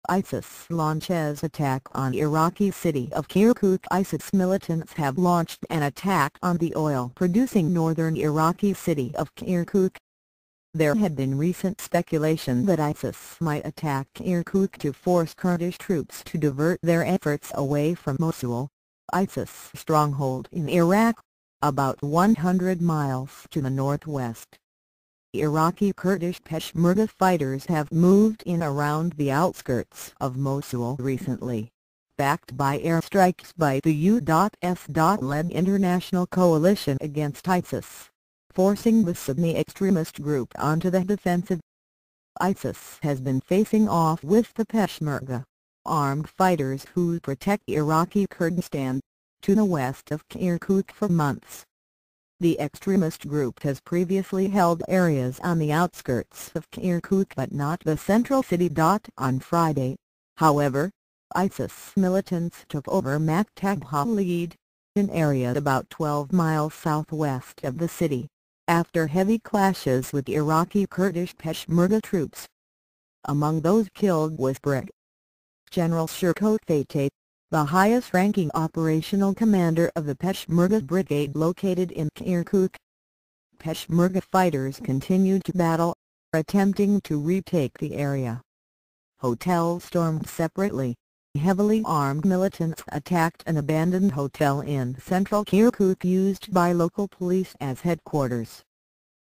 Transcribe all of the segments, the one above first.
ISIS launches attack on Iraqi city of Kirkuk. ISIS militants have launched an attack on the oil-producing northern Iraqi city of Kirkuk. There had been recent speculation that ISIS might attack Kirkuk to force Kurdish troops to divert their efforts away from Mosul, ISIS stronghold in Iraq, about 100 miles to the northwest. Iraqi Kurdish Peshmerga fighters have moved in around the outskirts of Mosul recently, backed by airstrikes by the U.S.-led international coalition against ISIS, forcing the Sunni extremist group onto the defensive. ISIS has been facing off with the Peshmerga, armed fighters who protect Iraqi Kurdistan, to the west of Kirkuk for months. The extremist group has previously held areas on the outskirts of Kirkuk but not the central city. On Friday, however, ISIS militants took over Maktab Khalid, an area about 12 miles southwest of the city, after heavy clashes with Iraqi Kurdish Peshmerga troops. Among those killed was Brig. General Kirkuk, the highest-ranking operational commander of the Peshmerga brigade located in Kirkuk. Peshmerga fighters continued to battle, attempting to retake the area. Hotels stormed separately. Heavily armed militants attacked an abandoned hotel in central Kirkuk used by local police as headquarters.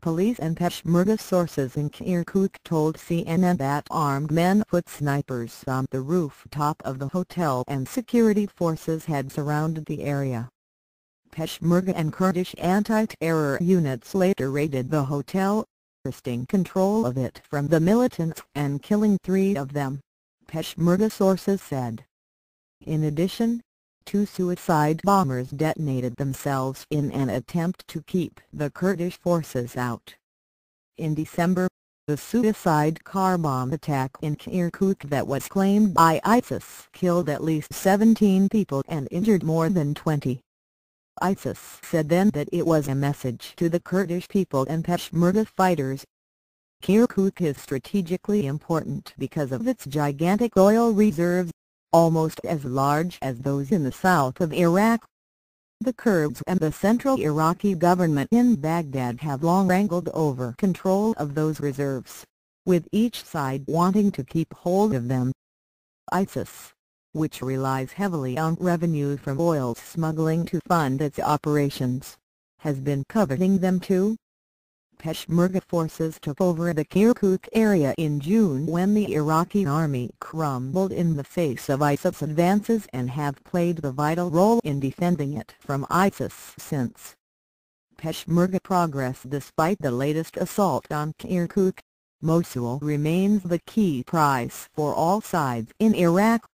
Police and Peshmerga sources in Kirkuk told CNN that armed men put snipers on the rooftop of the hotel and security forces had surrounded the area. Peshmerga and Kurdish anti-terror units later raided the hotel, wresting control of it from the militants and killing 3 of them, Peshmerga sources said. In addition, 2 suicide bombers detonated themselves in an attempt to keep the Kurdish forces out. In December, the suicide car bomb attack in Kirkuk that was claimed by ISIS killed at least 17 people and injured more than 20. ISIS said then that it was a message to the Kurdish people and Peshmerga fighters. Kirkuk is strategically important because of its gigantic oil reserves, almost as large as those in the south of Iraq. The Kurds and the central Iraqi government in Baghdad have long wrangled over control of those reserves, with each side wanting to keep hold of them. ISIS, which relies heavily on revenue from oil smuggling to fund its operations, has been coveting them too. Peshmerga forces took over the Kirkuk area in June when the Iraqi army crumbled in the face of ISIS advances and have played the vital role in defending it from ISIS since. Peshmerga progress. Despite the latest assault on Kirkuk, Mosul remains the key prize for all sides in Iraq.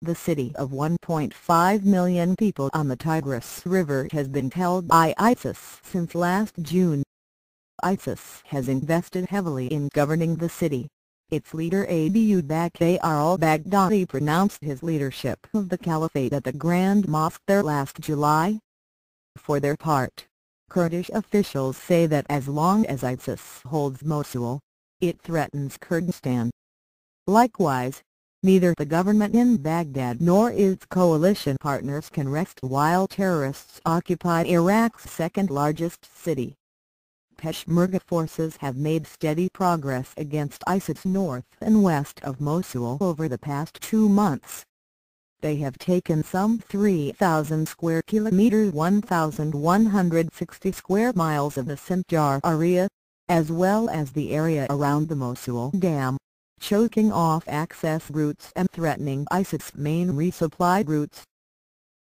The city of 1.5 million people on the Tigris River has been held by ISIS since last June. ISIS has invested heavily in governing the city. Its leader Abu Bakr al-Baghdadi pronounced his leadership of the caliphate at the Grand Mosque there last July. For their part, Kurdish officials say that as long as ISIS holds Mosul, it threatens Kurdistan. Likewise, neither the government in Baghdad nor its coalition partners can rest while terrorists occupy Iraq's second-largest city. Peshmerga forces have made steady progress against ISIS north and west of Mosul over the past 2 months. They have taken some 3,000 square kilometers 1,160 square miles of the Sinjar area, as well as the area around the Mosul Dam, choking off access routes and threatening ISIS main resupply routes.